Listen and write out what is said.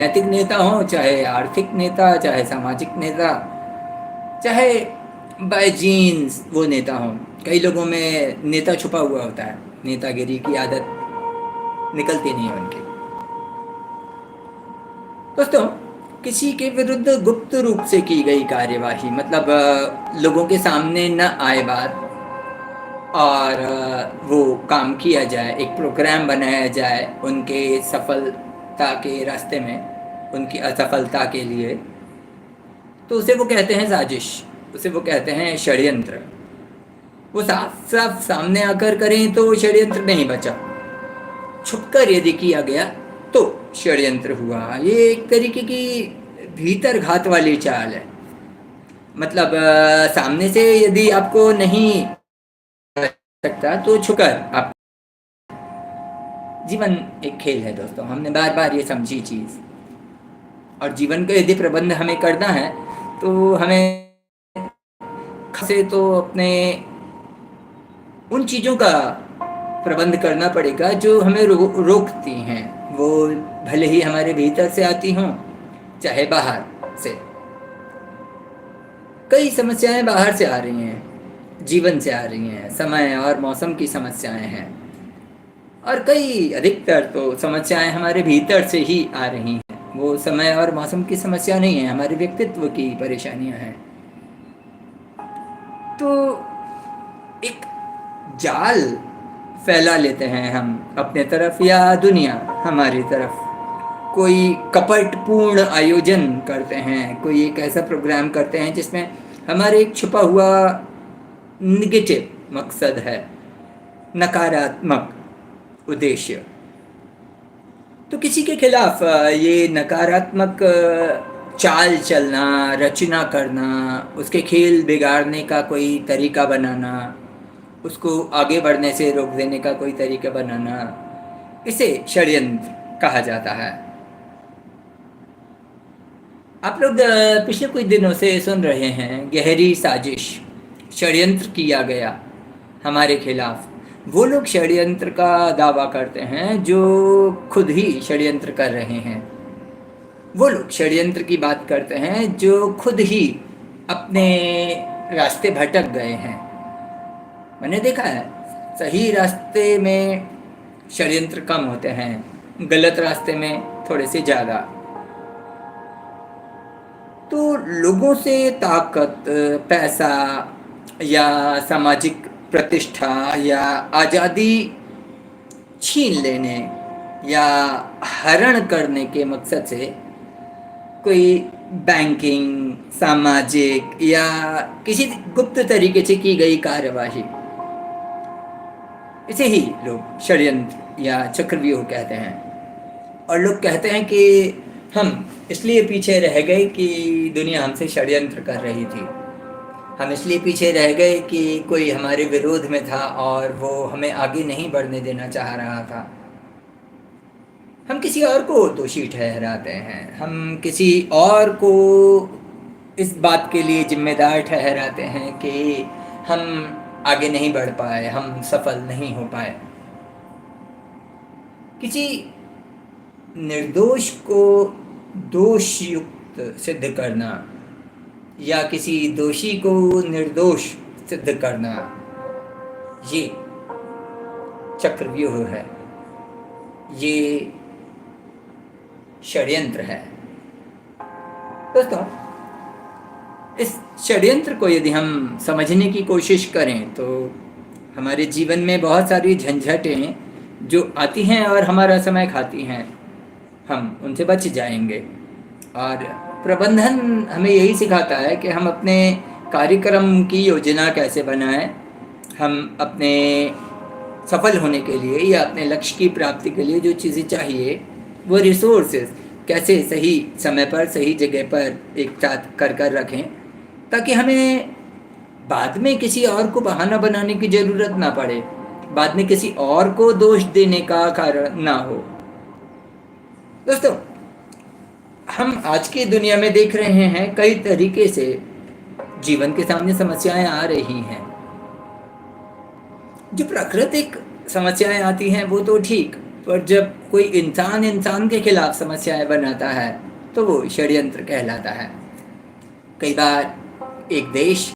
नैतिक नेता हो, चाहे आर्थिक नेता, चाहे सामाजिक नेता, चाहे बाय जीन्स वो नेता हो। कई लोगों में नेता छुपा हुआ होता है, नेतागिरी की आदत निकलती नहीं है उनकी। दोस्तों, किसी के विरुद्ध गुप्त रूप से की गई कार्यवाही, मतलब लोगों के सामने न आए बात, और वो काम किया जाए, एक प्रोग्राम बनाया जाए उनके सफलता के रास्ते में, उनकी असफलता के लिए, तो उसे वो कहते हैं साजिश, उसे वो कहते हैं षड्यंत्र। वो साफ साफ सामने आकर करें तो षड्यंत्र नहीं बचा, छुपकर यदि किया गया तो षड्यंत्र हुआ। ये एक तरीके की भीतर घात वाली चाल है। मतलब सामने से यदि आपको नहीं सकता तो छुपकर आप। जीवन एक खेल है दोस्तों, हमने बार बार ये समझी चीज। और जीवन का यदि प्रबंध हमें करना है तो हमें से तो अपने उन चीजों का प्रबंध करना पड़ेगा जो हमें रोकती हैं। वो भले ही हमारे भीतर से आती हों, चाहे बाहर से। कई समस्याएं बाहर से आ रही हैं, जीवन से आ रही हैं, समय और मौसम की समस्याएं हैं। और कई अधिकतर तो समस्याएं हमारे भीतर से ही आ रही हैं। वो समय और मौसम की समस्या नहीं है, हमारे व्यक्तित्व की परेशानियां हैं। तो एक जाल फैला लेते हैं हम अपने तरफ, या दुनिया हमारी तरफ। कोई कपटपूर्ण आयोजन करते हैं, कोई एक ऐसा प्रोग्राम करते हैं जिसमें हमारे एक छुपा हुआ निगेटिव मकसद है, नकारात्मक उद्देश्य। तो किसी के खिलाफ ये नकारात्मक चाल चलना, रचना करना, उसके खेल बिगाड़ने का कोई तरीका बनाना, उसको आगे बढ़ने से रोक देने का कोई तरीका बनाना, इसे षड्यंत्र कहा जाता है। आप लोग पिछले कुछ दिनों से सुन रहे हैं गहरी साजिश, षड्यंत्र किया गया हमारे खिलाफ। वो लोग षड्यंत्र का दावा करते हैं जो खुद ही षड्यंत्र कर रहे हैं। वो लोग षड्यंत्र की बात करते हैं जो खुद ही अपने रास्ते भटक गए हैं। मैंने देखा है, सही रास्ते में षड्यंत्र कम होते हैं, गलत रास्ते में थोड़े से ज़्यादा। तो लोगों से ताकत, पैसा या सामाजिक प्रतिष्ठा या आज़ादी छीन लेने या हरण करने के मकसद से कोई बैंकिंग, सामाजिक या किसी गुप्त तरीके से की गई कार्यवाही, इसे ही लोग षड्यंत्र या चक्रव्यूह कहते हैं। और लोग कहते हैं कि हम इसलिए पीछे रह गए कि दुनिया हमसे षड्यंत्र कर रही थी। हम इसलिए पीछे रह गए कि कोई हमारे विरोध में था और वो हमें आगे नहीं बढ़ने देना चाह रहा था। हम किसी और को दोषी ठहराते हैं, हम किसी और को इस बात के लिए जिम्मेदार ठहराते हैं कि हम आगे नहीं बढ़ पाए, हम सफल नहीं हो पाए। किसी निर्दोष को दोषयुक्त सिद्ध करना या किसी दोषी को निर्दोष सिद्ध करना, ये चक्रव्यूह है, ये षड्यंत्र है। दोस्तों, इस षड्यंत्र को यदि हम समझने की कोशिश करें तो हमारे जीवन में बहुत सारी झंझटें जो आती हैं और हमारा समय खाती हैं, हम उनसे बच जाएंगे। और प्रबंधन हमें यही सिखाता है कि हम अपने कार्यक्रम की योजना कैसे बनाएं, हम अपने सफल होने के लिए या अपने लक्ष्य की प्राप्ति के लिए जो चीज़ें चाहिए, वो रिसोर्सेज कैसे सही समय पर सही जगह पर एक साथ कर रखें, ताकि हमें बाद में किसी और को बहाना बनाने की ज़रूरत ना पड़े, बाद में किसी और को दोष देने का कारण ना हो। दोस्तों, हम आज की दुनिया में देख रहे हैं कई तरीके से जीवन के सामने समस्याएं आ रही हैं। जो प्राकृतिक समस्याएं आती हैं वो तो ठीक, पर जब कोई इंसान इंसान के खिलाफ समस्याएं बनाता है तो वो षड्यंत्र कहलाता है। कई बार एक देश